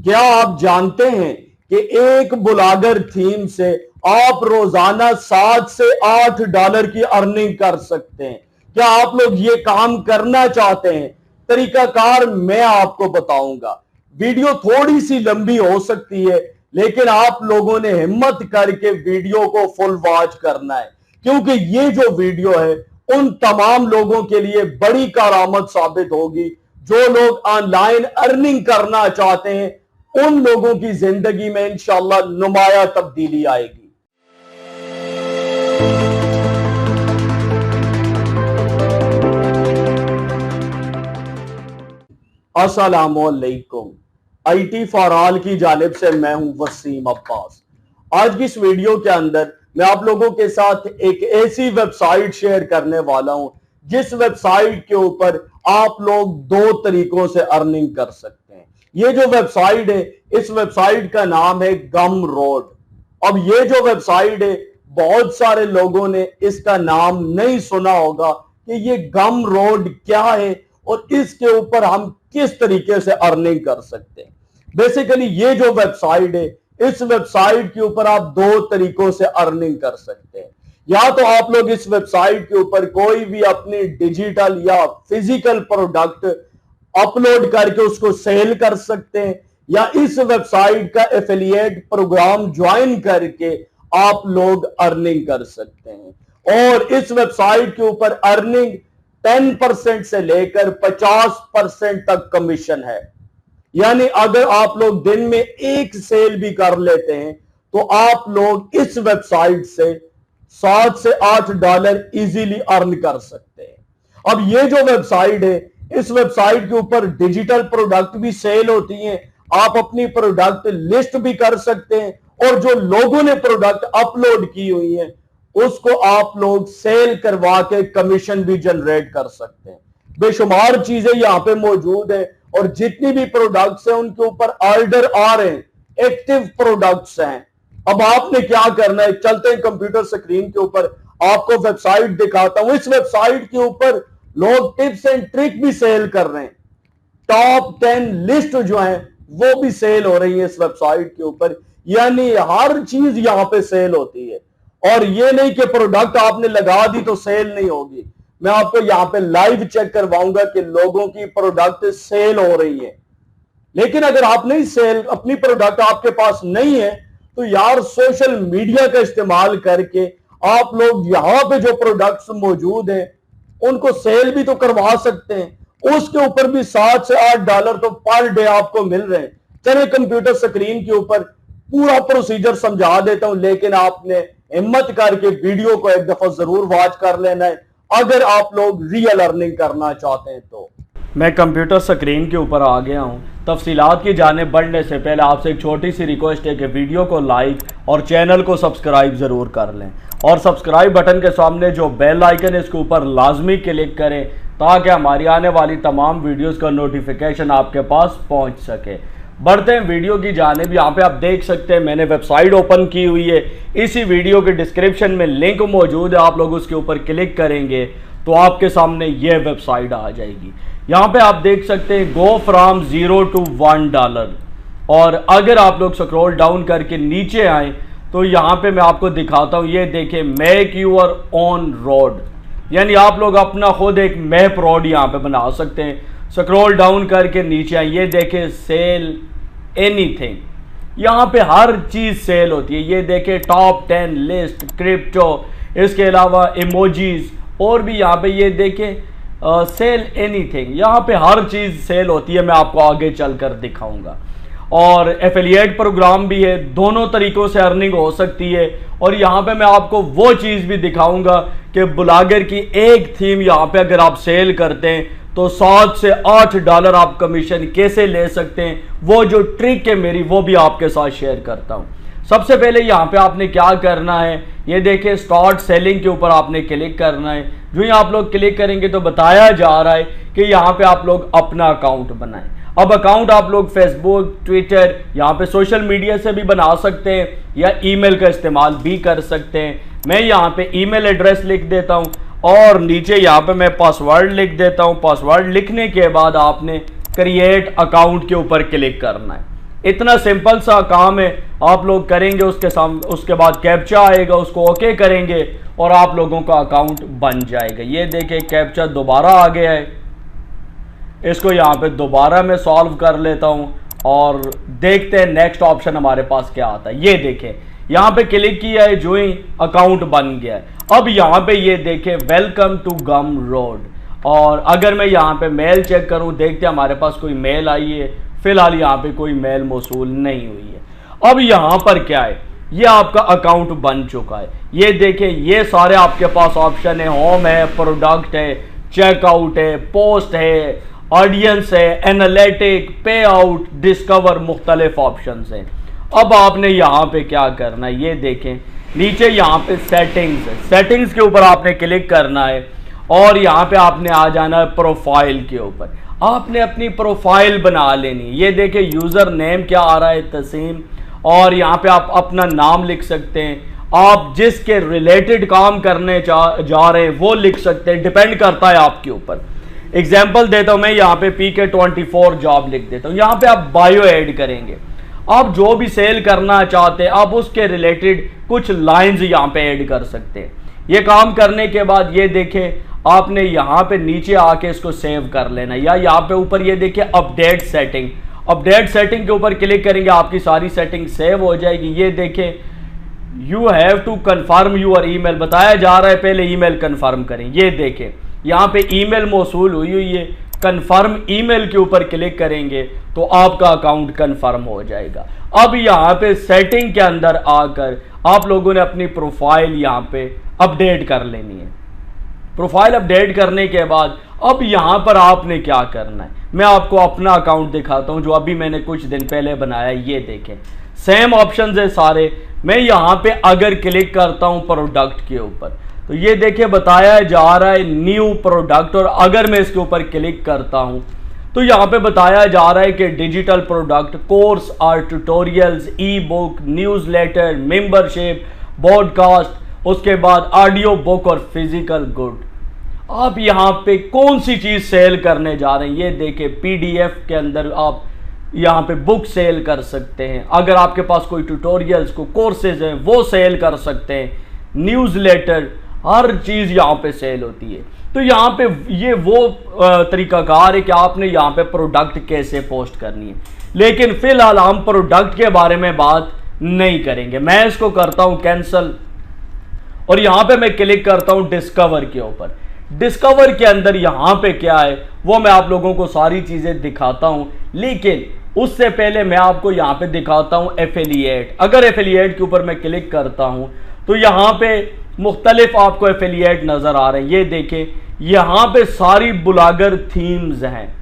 क्या आप जानते हैं कि एक ब्लॉगर थीम से आप रोजाना 7 से 8 डॉलर की अर्निंग कर सकते हैं? क्या आप लोग ये काम करना चाहते हैं? तरीकाकार मैं आपको बताऊंगा। वीडियो थोड़ी सी लंबी हो सकती है, लेकिन आप लोगों ने हिम्मत करके वीडियो को फुल वॉच करना है, क्योंकि ये जो वीडियो है उन तमाम लोगों के लिए बड़ी करामत साबित होगी जो लोग ऑनलाइन अर्निंग करना चाहते हैं। उन लोगों की जिंदगी में इंशाअल्लाह नुमाया तब्दीली आएगी। अस्सलामुअलैकुम। IT फॉर ऑल की जानिब से मैं हूं वसीम अब्बास। आज की इस वीडियो के अंदर मैं आप लोगों के साथ एक ऐसी वेबसाइट शेयर करने वाला हूं जिस वेबसाइट के ऊपर आप लोग 2 तरीकों से अर्निंग कर सकते हैं। ये जो वेबसाइट है, इस वेबसाइट का नाम है गमरोड। अब ये जो वेबसाइट है, बहुत सारे लोगों ने इसका नाम नहीं सुना होगा कि ये गमरोड क्या है और इसके ऊपर हम किस तरीके से अर्निंग कर सकते हैं। बेसिकली ये जो वेबसाइट है, इस वेबसाइट के ऊपर आप 2 तरीकों से अर्निंग कर सकते हैं। या तो आप लोग इस वेबसाइट के ऊपर कोई भी अपनी डिजिटल या फिजिकल प्रोडक्ट अपलोड करके उसको सेल कर सकते हैं, या इस वेबसाइट का एफिलिएट प्रोग्राम ज्वाइन करके आप लोग अर्निंग कर सकते हैं। और इस वेबसाइट के ऊपर अर्निंग 10% से लेकर 50% तक कमीशन है। यानी अगर आप लोग दिन में एक सेल भी कर लेते हैं तो आप लोग इस वेबसाइट से 7 से 8 डॉलर इजीली अर्न कर सकते हैं। अब ये जो वेबसाइट है, इस वेबसाइट के ऊपर डिजिटल प्रोडक्ट भी सेल होती हैं। आप अपनी प्रोडक्ट लिस्ट भी कर सकते हैं और जो लोगों ने प्रोडक्ट अपलोड की हुई है उसको आप लोग सेल करवा के कमीशन भी जनरेट कर सकते हैं। बेशुमार चीजें यहां पे मौजूद है और जितनी भी प्रोडक्ट्स हैं उनके ऊपर ऑर्डर आ रहे हैं, एक्टिव प्रोडक्ट्स हैं। अब आपने क्या करना है, चलते हैं कंप्यूटर स्क्रीन के ऊपर, आपको वेबसाइट दिखाता हूं। इस वेबसाइट के ऊपर लोग टिप्स एंड ट्रिक भी सेल कर रहे हैं। टॉप 10 लिस्ट जो है वो भी सेल हो रही है इस वेबसाइट के ऊपर। यानी हर चीज यहां पे सेल होती है और ये नहीं कि प्रोडक्ट आपने लगा दी तो सेल नहीं होगी। मैं आपको यहां पे लाइव चेक करवाऊंगा कि लोगों की प्रोडक्ट सेल हो रही है। लेकिन अगर आप नहीं सेल, अपनी प्रोडक्ट आपके पास नहीं है, तो यार सोशल मीडिया का इस्तेमाल करके आप लोग यहां पे जो प्रोडक्ट्स मौजूद हैं उनको सेल भी तो करवा सकते हैं। उसके ऊपर भी 7 से 8 डॉलर तो पर डे आपको मिल रहे हैं। चले कंप्यूटर स्क्रीन के ऊपर पूरा प्रोसीजर समझा देता हूं, लेकिन आपने हिम्मत करके वीडियो को एक दफा जरूर वॉच कर लेना है अगर आप लोग रियल अर्निंग करना चाहते हैं तो। मैं कंप्यूटर स्क्रीन के ऊपर आ गया हूं। तफसीलात की जानिब बढ़ने से पहले आपसे एक छोटी सी रिक्वेस्ट है कि वीडियो को लाइक और चैनल को सब्सक्राइब ज़रूर कर लें, और सब्सक्राइब बटन के सामने जो बेल आइकन है इसके ऊपर लाजमी क्लिक करें ताकि हमारी आने वाली तमाम वीडियोस का नोटिफिकेशन आपके पास पहुंच सके। बढ़ते हैं वीडियो की जानिब। यहाँ पे आप देख सकते हैं मैंने वेबसाइट ओपन की हुई है। इसी वीडियो के डिस्क्रिप्शन में लिंक मौजूद है, आप लोग उसके ऊपर क्लिक करेंगे तो आपके सामने ये वेबसाइट आ जाएगी। यहाँ पे आप देख सकते हैं गो फ्रॉम 0 to 1 डॉलर। और अगर आप लोग स्क्रॉल डाउन करके नीचे आए तो यहाँ पे मैं आपको दिखाता हूँ, ये देखें मेक यूर ओन रोड, यानी आप लोग अपना खुद एक मैप रोड यहाँ पे बना सकते हैं। स्क्रॉल डाउन करके नीचे आए, ये देखें सेल एनीथिंग, यहाँ पे हर चीज़ सेल होती है। ये देखें टॉप 10 लिस्ट, क्रिप्टो, इसके अलावा इमोजीज, और भी यहाँ पे ये देखें सेल एनीथिंग, यहाँ पे हर चीज़ सेल होती है। मैं आपको आगे चलकर दिखाऊंगा। और एफिलिएट प्रोग्राम भी है, दोनों तरीकों से अर्निंग हो सकती है। और यहाँ पे मैं आपको वो चीज़ भी दिखाऊंगा कि ब्लॉगर की एक थीम यहाँ पे अगर आप सेल करते हैं तो 7 से 8 डॉलर आप कमीशन कैसे ले सकते हैं, वो जो ट्रिक है मेरी वो भी आपके साथ शेयर करता हूँ। सबसे पहले यहाँ पे आपने क्या करना है, ये देखिए स्टार्ट सेलिंग के ऊपर आपने क्लिक करना है। जो ही आप लोग क्लिक करेंगे तो बताया जा रहा है कि यहाँ पे आप लोग अपना अकाउंट बनाएं। अब अकाउंट आप लोग फेसबुक, ट्विटर, यहाँ पे सोशल मीडिया से भी बना सकते हैं या ईमेल का इस्तेमाल भी कर सकते हैं। मैं यहाँ पे ईमेल एड्रेस लिख देता हूँ और नीचे यहाँ पे मैं पासवर्ड लिख देता हूँ। पासवर्ड लिखने के बाद आपने क्रिएट अकाउंट के ऊपर क्लिक करना है। इतना सिंपल सा काम है, आप लोग करेंगे, उसके बाद कैप्चा आएगा, उसको ओके करेंगे और आप लोगों का अकाउंट बन जाएगा। ये देखिए कैप्चा दोबारा आ गया है, इसको यहाँ पे दोबारा मैं सॉल्व कर लेता हूँ और देखते हैं नेक्स्ट ऑप्शन हमारे पास क्या आता है। ये देखें यहाँ पे क्लिक किया है, जो ही अकाउंट बन गया है। अब यहाँ पे ये देखें वेलकम टू गम रोड, और अगर मैं यहाँ पे मेल चेक करूँ, देखते हैं हमारे पास कोई मेल आई है। फिलहाल यहाँ पे कोई मेल मौसूल नहीं हुई है। अब यहाँ पर क्या है, ये आपका अकाउंट बन चुका है। ये देखें ये सारे आपके पास ऑप्शन है, होम है, प्रोडक्ट है, चेकआउट है, पोस्ट है, ऑडियंस है, एनालिटिक, पे आउट, डिस्कवर, मुख्तलिफ ऑप्शंस हैं। अब आपने यहाँ पे क्या करना है, ये देखें नीचे यहाँ पे सेटिंग्स है, सेटिंग्स के ऊपर आपने क्लिक करना है और यहाँ पे आपने आ जाना है प्रोफाइल के ऊपर। आपने अपनी प्रोफाइल बना लेनी है। ये देखें यूज़र नेम क्या आ रहा है, तसीम, और यहाँ पे आप अपना नाम लिख सकते हैं। आप जिसके रिलेटेड काम करने जा रहे हैं वो लिख सकते हैं, डिपेंड करता है आपके ऊपर। एग्जाम्पल देता हूँ मैं, यहाँ पे PK24 जॉब लिख देता हूँ। यहाँ पे आप बायो ऐड करेंगे, आप जो भी सेल करना चाहते हैं आप उसके रिलेटेड कुछ लाइंस यहाँ पे ऐड कर सकते हैं। ये काम करने के बाद ये देखें आपने यहाँ पे नीचे आके इसको सेव कर लेना, या यहाँ पे ऊपर ये देखिए अपडेट सेटिंग, अपडेट सेटिंग के ऊपर क्लिक करेंगे, आपकी सारी सेटिंग सेव हो जाएगी। ये देखें you have to confirm your email बताया जा रहा है, पहले ईमेल कन्फर्म करें। ये देखें यहाँ पे ईमेल मौसूल हुई हुई है, कन्फर्म ईमेल के ऊपर क्लिक करेंगे तो आपका अकाउंट कन्फर्म हो जाएगा। अब यहाँ पे सेटिंग के अंदर आकर आप लोगों ने अपनी प्रोफाइल यहाँ पे अपडेट कर लेनी है। प्रोफाइल अपडेट करने के बाद अब यहाँ पर आपने क्या करना है, मैं आपको अपना अकाउंट दिखाता हूँ जो अभी मैंने कुछ दिन पहले बनाया। ये देखें सेम ऑप्शंस है सारे। मैं यहाँ पे अगर क्लिक करता हूँ प्रोडक्ट के ऊपर तो ये देखिए बताया जा रहा है न्यू प्रोडक्ट, और अगर मैं इसके ऊपर क्लिक करता हूँ तो यहाँ पे बताया जा रहा है कि डिजिटल प्रोडक्ट, कोर्स और ट्यूटोरियल्स, ई बुक, न्यूज़लेटर, मेंबरशिप, पॉडकास्ट, उसके बाद ऑडियो बुक और फिजिकल गुड। आप यहाँ पे कौन सी चीज़ सेल करने जा रहे हैं, ये देखें PDF के अंदर आप यहाँ पे बुक सेल कर सकते हैं। अगर आपके पास कोई ट्यूटोरियल्स को कोर्सेज हैं वो सेल कर सकते हैं, न्यूज़लेटर, हर चीज़ यहाँ पे सेल होती है। तो यहाँ पे ये वो तरीकाकार है कि आपने यहाँ पे प्रोडक्ट कैसे पोस्ट करनी है। लेकिन फिलहाल हम प्रोडक्ट के बारे में बात नहीं करेंगे। मैं इसको करता हूँ कैंसिल और यहाँ पे मैं क्लिक करता हूँ डिस्कवर के ऊपर। डिस्कवर के अंदर यहाँ पे क्या है वो मैं आप लोगों को सारी चीज़ें दिखाता हूँ, लेकिन उससे पहले मैं आपको यहाँ पे दिखाता हूँ एफिलिएट। अगर एफिलिएट के ऊपर मैं क्लिक करता हूँ तो यहाँ पे मुख्तलिफ आपको एफिलिएट नज़र आ रहे हैं। ये देखें यहाँ पे सारी ब्लॉगर थीम्स हैं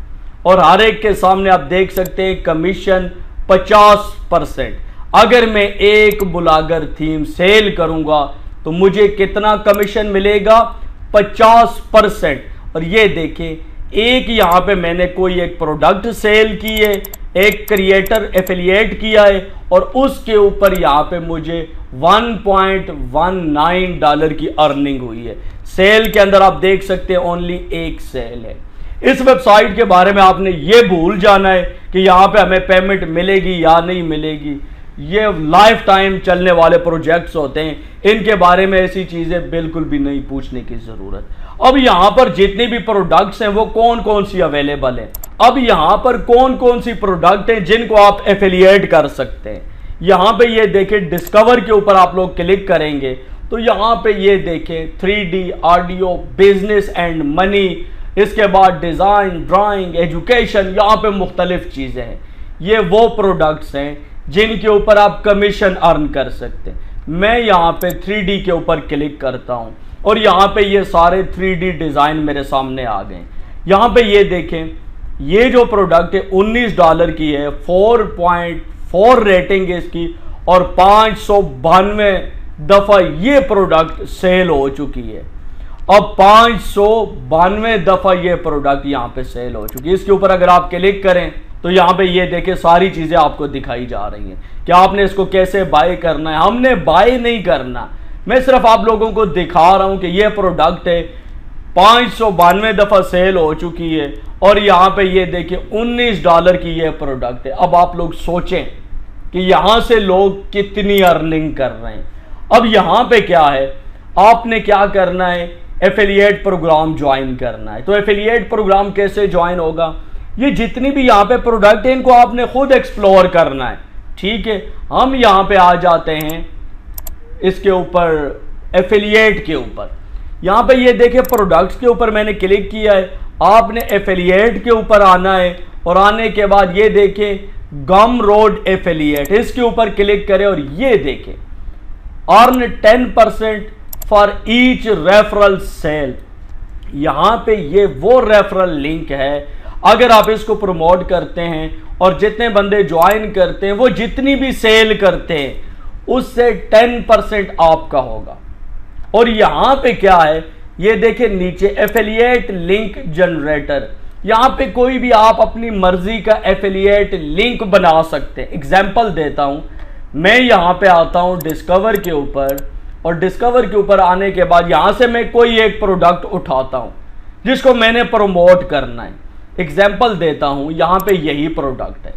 और हर एक के सामने आप देख सकते हैं कमीशन 50%। अगर मैं एक ब्लॉगर थीम सेल करूँगा तो मुझे कितना कमीशन मिलेगा, 50%। और ये देखें एक यहाँ पे मैंने कोई एक प्रोडक्ट सेल की है, एक क्रिएटर एफिलिएट किया है और उसके ऊपर यहाँ पे मुझे $1.19 की अर्निंग हुई है। सेल के अंदर आप देख सकते हैं ओनली एक सेल है। इस वेबसाइट के बारे में आपने ये भूल जाना है कि यहाँ पे हमें पेमेंट मिलेगी या नहीं मिलेगी। ये लाइफ टाइम चलने वाले प्रोजेक्ट्स होते हैं, इनके बारे में ऐसी चीज़ें बिल्कुल भी नहीं पूछने की ज़रूरत। अब यहाँ पर जितने भी प्रोडक्ट्स हैं वो कौन कौन सी अवेलेबल हैं, अब यहाँ पर कौन कौन सी प्रोडक्ट हैं जिनको आप एफिलिएट कर सकते हैं। यहाँ पे ये देखें डिस्कवर के ऊपर आप लोग क्लिक करेंगे तो यहाँ पे ये देखें 3D audio, business and money, इसके बाद डिज़ाइन, ड्राइंग, एजुकेशन, यहाँ पे मुख्तलिफ चीज़ें हैं। ये वो प्रोडक्ट्स हैं जिनके ऊपर आप कमीशन अर्न कर सकते हैं। मैं यहाँ पे 3D के ऊपर क्लिक करता हूँ और यहाँ पे ये सारे 3D डिज़ाइन मेरे सामने आ गए। यहाँ पे ये देखें ये जो प्रोडक्ट है $19 की है, 4.4 रेटिंग है इसकी और 592 दफ़ा ये प्रोडक्ट सेल हो चुकी है। अब 592 दफ़ा ये प्रोडक्ट यहाँ पे सेल हो चुकी है। इसके ऊपर अगर आप क्लिक करें तो यहाँ पे ये देखें सारी चीज़ें आपको दिखाई जा रही हैं कि आपने इसको कैसे बाय करना है। हमने बाय नहीं करना, मैं सिर्फ आप लोगों को दिखा रहा हूँ कि ये प्रोडक्ट है, 592 दफा सेल हो चुकी है और यहां पे ये देखिए $19 की ये प्रोडक्ट है। अब आप लोग सोचें कि यहां से लोग कितनी अर्निंग कर रहे हैं। अब यहां पे क्या है, आपने क्या करना है, एफिलिएट प्रोग्राम ज्वाइन करना है। तो एफिलिएट प्रोग्राम कैसे ज्वाइन होगा, ये जितनी भी यहां पे प्रोडक्ट है इनको आपने खुद एक्सप्लोर करना है। ठीक है, हम यहां पे आ जाते हैं इसके ऊपर, एफिलिएट के ऊपर। यहां पे ये देखिए प्रोडक्ट्स के ऊपर मैंने क्लिक किया है, आपने एफिलिएट के ऊपर आना है और आने के बाद ये देखें गम रोड एफिलिएट, इसके ऊपर क्लिक करें और ये देखें earn 10% for each referral sale. यहां पे ये वो रेफरल लिंक है, अगर आप इसको प्रमोट करते हैं और जितने बंदे ज्वाइन करते हैं वो जितनी भी सेल करते हैं उससे 10% आपका होगा। और यहां पे क्या है, ये देखिए नीचे एफिलिएट लिंक जनरेटर, यहां पे कोई भी आप अपनी मर्जी का एफिलिएट लिंक बना सकते हैं। एग्जांपल देता हूं, मैं यहां पे आता हूं डिस्कवर के ऊपर और डिस्कवर के ऊपर आने के बाद यहां से मैं कोई एक प्रोडक्ट उठाता हूं जिसको मैंने प्रमोट करना है। एग्जांपल देता हूं, यहां पे यही प्रोडक्ट है,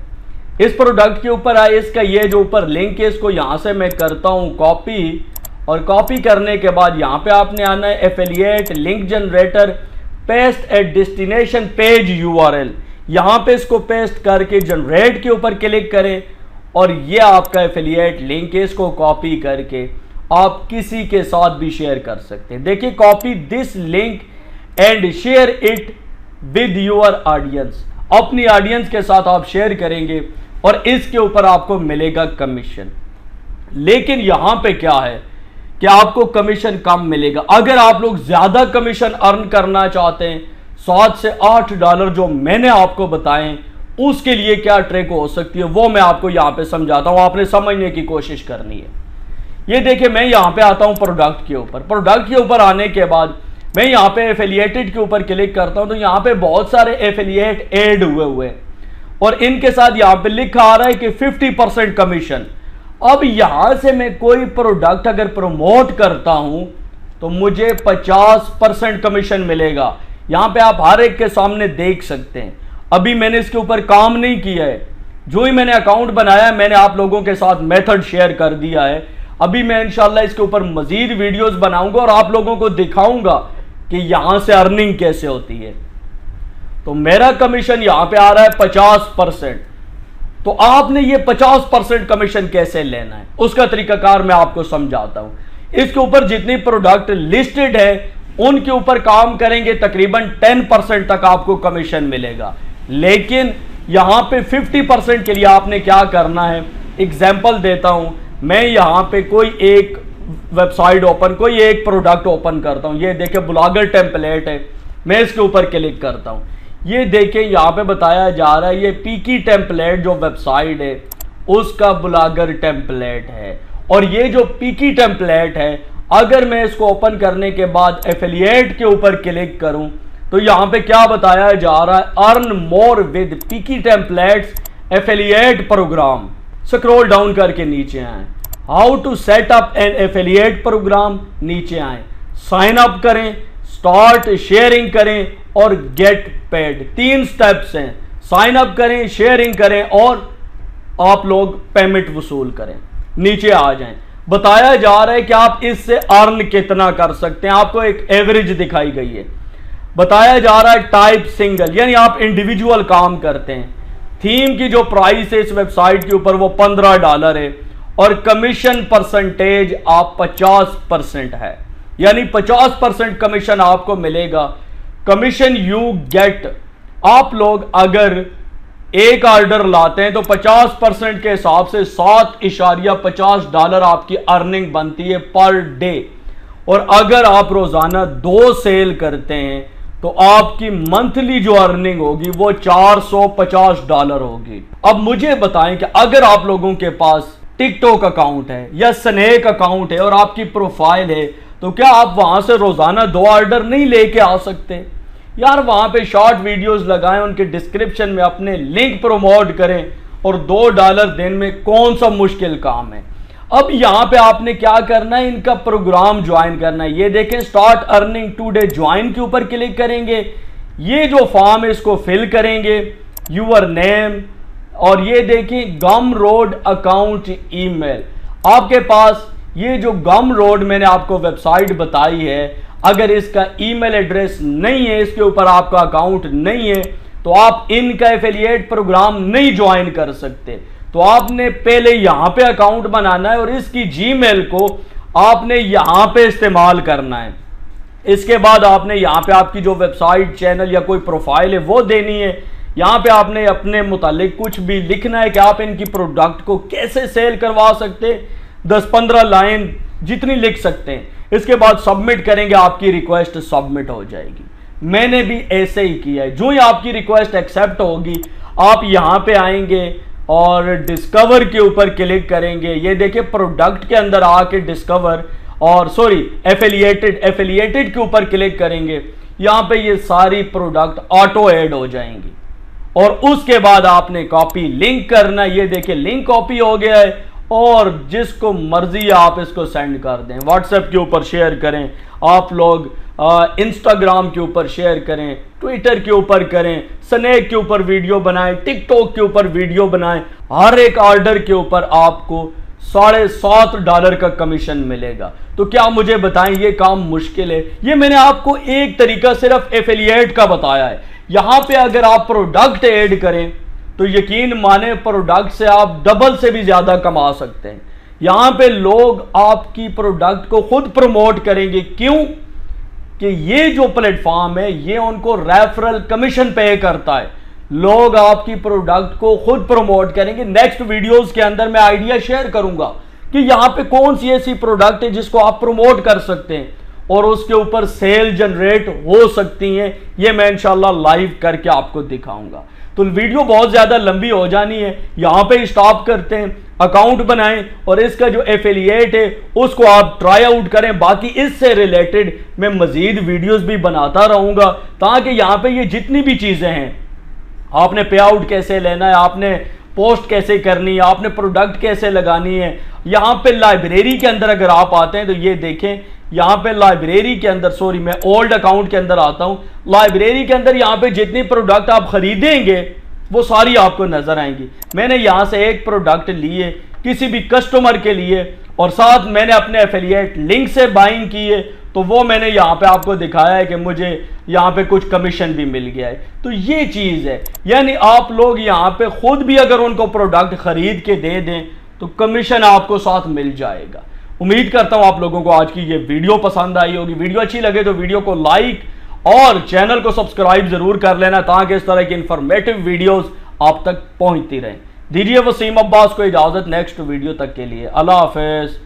इस प्रोडक्ट के ऊपर आए, इसका ये जो ऊपर लिंक है इसको यहां से मैं करता हूं कॉपी, और कॉपी करने के बाद यहां पे आपने आना है affiliate link generator, paste at destination page URL, यहां पे इसको पेस्ट करके जनरेट के ऊपर क्लिक करें और ये आपका एफिलिएट लिंक है, इसको कॉपी करके आप किसी के साथ भी शेयर कर सकते हैं। देखिए copy this link and share it with your audience, अपनी ऑडियंस के साथ आप शेयर करेंगे और इसके ऊपर आपको मिलेगा कमीशन। लेकिन यहां पे क्या है कि आपको कमीशन कम मिलेगा। अगर आप लोग ज्यादा कमीशन अर्न करना चाहते हैं, $7 से $8 जो मैंने आपको बताएं, उसके लिए क्या ट्रिक हो सकती है वो मैं आपको यहां पे समझाता हूं, आपने समझने की कोशिश करनी है। ये देखिए मैं यहां पे आता हूं प्रोडक्ट के ऊपर, प्रोडक्ट के ऊपर आने के बाद मैं यहां पे एफिलिएटेड के ऊपर क्लिक करता हूं तो यहां पे बहुत सारे एफिलिएट ऐड हुए और इनके साथ यहां पे लिखा आ रहा है कि 50% कमीशन। अब यहां से मैं कोई प्रोडक्ट अगर प्रमोट करता हूं तो मुझे 50% कमीशन मिलेगा। यहां पे आप हर एक के सामने देख सकते हैं। अभी मैंने इसके ऊपर काम नहीं किया है, जो ही मैंने अकाउंट बनाया है मैंने आप लोगों के साथ मेथड शेयर कर दिया है। अभी मैं इंशाल्लाह इसके ऊपर मजीद वीडियोस बनाऊंगा और आप लोगों को दिखाऊंगा कि यहां से अर्निंग कैसे होती है। तो मेरा कमीशन यहां पे आ रहा है 50%। तो आपने ये 50% कमीशन कैसे लेना है उसका तरीकाकार मैं आपको समझाता हूं। इसके ऊपर जितनी प्रोडक्ट लिस्टेड है उनके ऊपर काम करेंगे तकरीबन 10% तक आपको कमीशन मिलेगा। लेकिन यहां पे 50% के लिए आपने क्या करना है, एग्जांपल देता हूं, मैं यहां पे कोई एक वेबसाइट ओपन, कोई एक प्रोडक्ट ओपन करता हूं। ये देखिए ब्लॉगर टेम्पलेट है, मैं इसके ऊपर क्लिक करता हूं। ये देखिए यहां पे बताया जा रहा है ये पीकी टेम्पलेट जो वेबसाइट है उसका ब्लॉगर टेम्पलेट है। और ये जो पीकी टेम्पलेट है अगर मैं इसको ओपन करने के बाद एफिलिएट के ऊपर क्लिक करूं तो यहां पे क्या बताया जा रहा है, earn more with Peeky templates affiliate program. Scroll down करके नीचे आए, how to set up an affiliate program, नीचे आए, साइन अप करें, स्टार्ट शेयरिंग करें और गेट पेड। 3 स्टेप्स हैं, साइन अप करें, शेयरिंग करें और आप लोग पेमेंट वसूल करें। नीचे आ जाएं, बताया जा रहा है कि आप इससे अर्न कितना कर सकते हैं, आपको एक एवरेज दिखाई गई है। बताया जा रहा है टाइप सिंगल, यानी आप इंडिविजुअल काम करते हैं। थीम की जो प्राइस है इस वेबसाइट के ऊपर वो $15 है और कमीशन परसेंटेज आप 50% है, यानी 50% कमीशन आपको मिलेगा। कमीशन यू गेट, आप लोग अगर एक ऑर्डर लाते हैं तो 50% के हिसाब से $7.50 आपकी अर्निंग बनती है पर डे। और अगर आप रोजाना 2 सेल करते हैं तो आपकी मंथली जो अर्निंग होगी वो $450 होगी। अब मुझे बताएं कि अगर आप लोगों के पास टिकटॉक अकाउंट है या स्नैक अकाउंट है और आपकी प्रोफाइल है तो क्या आप वहां से रोजाना 2 ऑर्डर नहीं लेके आ सकते? यार वहां पे शॉर्ट वीडियोस लगाएं, उनके डिस्क्रिप्शन में अपने लिंक प्रमोट करें और $2 दिन में कौन सा मुश्किल काम है। अब यहां पे आपने क्या करना है, इनका प्रोग्राम ज्वाइन करना है। ये देखें स्टार्ट अर्निंग टुडे ज्वाइन के ऊपर क्लिक करेंगे। ये जो फॉर्म है इसको फिल करेंगे, यूर नेम, और ये देखें गम रोड अकाउंट ईमेल। आपके पास ये जो गम रोड मैंने आपको वेबसाइट बताई है, अगर इसका ईमेल एड्रेस नहीं है, इसके ऊपर आपका अकाउंट नहीं है, तो आप इनका एफिलिएट प्रोग्राम नहीं ज्वाइन कर सकते। तो आपने पहले यहां पे अकाउंट बनाना है और इसकी जीमेल को आपने यहां पे इस्तेमाल करना है। इसके बाद आपने यहां पे आपकी जो वेबसाइट, चैनल या कोई प्रोफाइल है वो देनी है। यहां पे आपने अपने मुतालिक कुछ भी लिखना है कि आप इनकी प्रोडक्ट को कैसे सेल करवा सकते हैं, 10-15 लाइन जितनी लिख सकते हैं। इसके बाद सबमिट करेंगे, आपकी रिक्वेस्ट सबमिट हो जाएगी। मैंने भी ऐसे ही किया है। जो ही आपकी रिक्वेस्ट एक्सेप्ट होगी, आप यहां पे आएंगे और डिस्कवर के ऊपर क्लिक करेंगे। ये देखिए प्रोडक्ट के अंदर आके डिस्कवर और एफिलिएटेड के ऊपर क्लिक करेंगे। यहां पे ये सारी प्रोडक्ट ऑटो ऐड हो जाएंगी और उसके बाद आपने कॉपी लिंक करना। ये देखिए लिंक कॉपी हो गया है और जिसको मर्जी आप इसको सेंड कर दें। व्हाट्सएप के ऊपर शेयर करें, आप लोग इंस्टाग्राम के ऊपर शेयर करें, ट्विटर के ऊपर करें, स्नैक के ऊपर वीडियो बनाएं, टिकटॉक के ऊपर वीडियो बनाएं। हर एक ऑर्डर के ऊपर आपको $7.5 का कमीशन मिलेगा। तो क्या मुझे बताएं ये काम मुश्किल है? ये मैंने आपको एक तरीका सिर्फ एफिलिएट का बताया है। यहां पे अगर आप प्रोडक्ट ऐड करें तो यकीन माने प्रोडक्ट से आप डबल से भी ज्यादा कमा सकते हैं। यहां पे लोग आपकी प्रोडक्ट को खुद प्रमोट करेंगे। क्यों? कि ये जो प्लेटफॉर्म है ये उनको रेफरल कमीशन पे करता है। लोग आपकी प्रोडक्ट को खुद प्रमोट करेंगे। नेक्स्ट वीडियोस के अंदर मैं आइडिया शेयर करूंगा कि यहां पे कौन सी ऐसी प्रोडक्ट है जिसको आप प्रमोट कर सकते हैं और उसके ऊपर सेल जनरेट हो सकती हैं। ये मैं इंशाल्लाह लाइव करके आपको दिखाऊंगा। तो वीडियो बहुत ज्यादा लंबी हो जानी है, यहां पे स्टॉप करते हैं। अकाउंट बनाएं और इसका जो एफिलिएट है उसको आप ट्राई आउट करें। बाकी इससे रिलेटेड मैं मजीद वीडियोस भी बनाता रहूंगा ताकि यहां पे ये जितनी भी चीजें हैं, आपने पे आउट कैसे लेना है, आपने पोस्ट कैसे करनी है, आपने प्रोडक्ट कैसे लगानी है। यहां पे लाइब्रेरी के अंदर अगर आप आते हैं तो ये देखें, यहां पे लाइब्रेरी के अंदर, मैं ओल्ड अकाउंट के अंदर आता हूं। लाइब्रेरी के अंदर यहां पे जितनी प्रोडक्ट आप खरीदेंगे वो सारी आपको नजर आएंगी। मैंने यहां से एक प्रोडक्ट लिए किसी भी कस्टमर के लिए और साथ मैंने अपने एफिलिएट लिंक से बाइंग की है, तो वो मैंने यहां पे आपको दिखाया है कि मुझे यहां पे कुछ कमीशन भी मिल गया है। तो ये चीज है, यानी आप लोग यहां पे खुद भी अगर उनको प्रोडक्ट खरीद के दे दें तो कमीशन आपको साथ मिल जाएगा। उम्मीद करता हूं आप लोगों को आज की ये वीडियो पसंद आई होगी। वीडियो अच्छी लगे तो वीडियो को लाइक और चैनल को सब्सक्राइब जरूर कर लेना ताकि इस तरह की इंफॉर्मेटिव वीडियोस आप तक पहुंचती रहें। दीजिए वसीम अब्बास को इजाजत नेक्स्ट वीडियो तक के लिए। अल्लाह हाफिज।